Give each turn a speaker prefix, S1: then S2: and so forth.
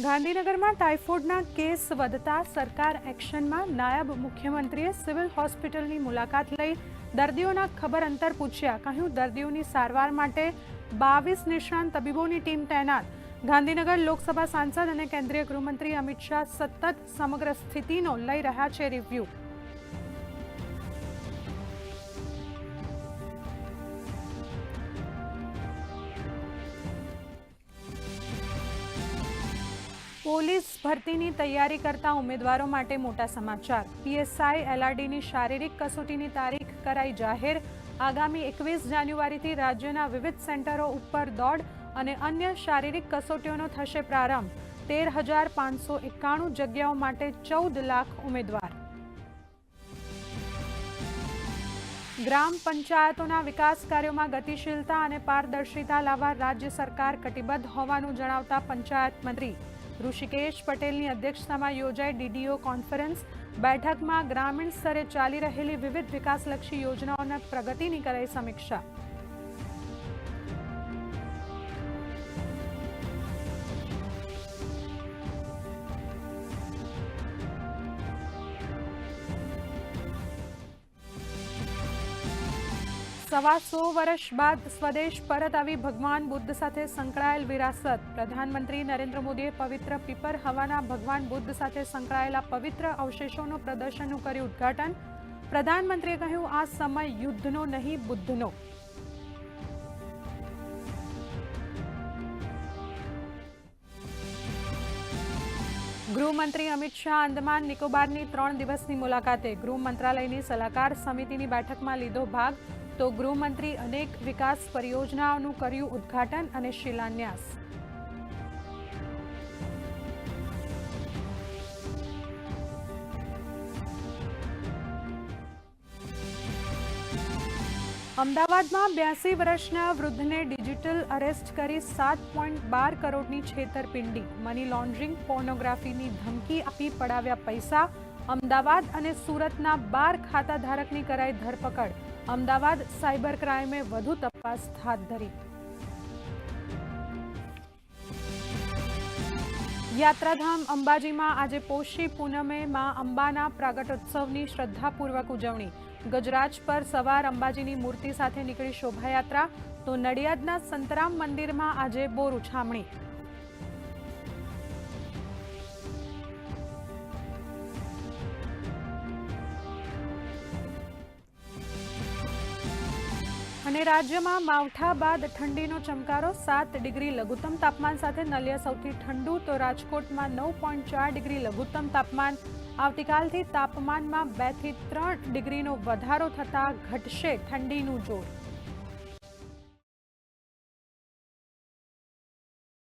S1: ગાંધીનગરમાં ટાઇફોઇડના કેસ વધતા સરકાર એક્શનમાં નાયબ મુખ્યમંત્રીએ સિવિલ હોસ્પિટલની મુલાકાત લઈ દર્દીઓના ખબર અંતર પૂછ્યા. કહ્યું, દર્દીઓની સારવાર માટે 22 નિષ્ણાંત તબીબોની ટીમ તૈનાત. ગાંધીનગર લોકસભા સાંસદ અને કેન્દ્રીય ગૃહમંત્રી અમિત શાહ સતત સમગ્ર સ્થિતિનો લઈ રહ્યા છે રિવ્યુ. પોલીસ ભરતીની તૈયારી કરતા ઉમેદવારો માટે મોટા સમાચાર. પીએસઆઈ એલઆરડીની શારીરિક કસોટીની તારીખ કરાઈ જાહેર. આગામી 21 જાન્યુઆરીથી રાજ્યના વિવિધ સેન્ટરો ઉપર દોડ અને અન્ય શારીરિક કસોટીઓનો થશે પ્રારંભ. 13,591 જગ્યાઓ માટે 14 લાખ ઉમેદવાર. ગ્રામ પંચાયતોના વિકાસ કાર્યોમાં ગતિશીલતા અને પારદર્શિતા લાવવા રાજ્ય સરકાર કટિબદ્ધ હોવાનું જણાવતા પંચાયત મંત્રી ઋષિકેશ પટેલની અધ્યક્ષતામાં યોજાઈ ડીડીઓ કોન્ફરન્સ. બેઠકમાં ગ્રામીણ સ્તરે ચાલી રહેલી વિવિધ વિકાસલક્ષી યોજનાઓના પ્રગતિની કરાઈ સમીક્ષા. સવા 100 વર્ષ બાદ સ્વદેશ પરત આવી ભગવાન બુદ્ધ સાથે સંકળાયેલ વિરાસત. પ્રધાનમંત્રી નરેન્દ્ર મોદીએ પવિત્ર પીપર હવાના ભગવાન બુદ્ધ સાથે સંકળાયેલા પવિત્ર અવશેષોનું પ્રદર્શનનું કર્યું ઉદ્ઘાટન. પ્રધાનમંત્રીએ કહ્યું, આ સમય યુદ્ધનો નહીં, બુદ્ધનો. ગૃહમંત્રી અમિત શાહ અંદમાન નિકોબારની 3 દિવસની મુલાકાતે. ગૃહ મંત્રાલયની સલાહકાર સમિતિની બેઠકમાં લીધો ભાગ. તો ગૃહમંત્રી અનેક વિકાસ પરિયોજનાઓનું કર્યું ઉદ્ઘાટન અને શિલાન્યાસ. અમદાવાદમાં 82 વર્ષના વૃદ્ધને ડિજિટલ અરેસ્ટ કરી 7.12 કરોડની છેતરપિંડી. મની લોન્ડરિંગ, પોર્નોગ્રાફીની ધમકી આપી પડાવ્યા પૈસા. અમદાવાદ અને સુરતના 12 ખાતા ધારકની કરાઈ ધરપકડ. અમદાવાદ સાયબર ક્રાઇમે વધુ તપાસ હાથ ધરી. યાત્રાધામ અંબાજીમાં આજે પોષી પૂનમે માં અંબાના પ્રાગટ્યોત્સવની શ્રદ્ધાપૂર્વક ઉજવણી. ગજરાજ પર સવાર અંબાજીની મૂર્તિ સાથે નીકળી શોભાયાત્રા. તો નડિયાદના સંતરામ મંદિરમાં આજે બોર ઉછામણી. અને રાજ્યમાં માવઠા બાદ ઠંડીનો ચમકારો. 7 ડિગ્રી લઘુત્તમ તાપમાન સાથે નલિયા સૌથી ઠંડુ. તો રાજકોટમાં 9.4 ડિગ્રી લઘુત્તમ તાપમાન. આવતીકાલથી તાપમાનમાં 2 થી 3 ડિગ્રીનો વધારો થતા ઘટશે ઠંડીનું જોર.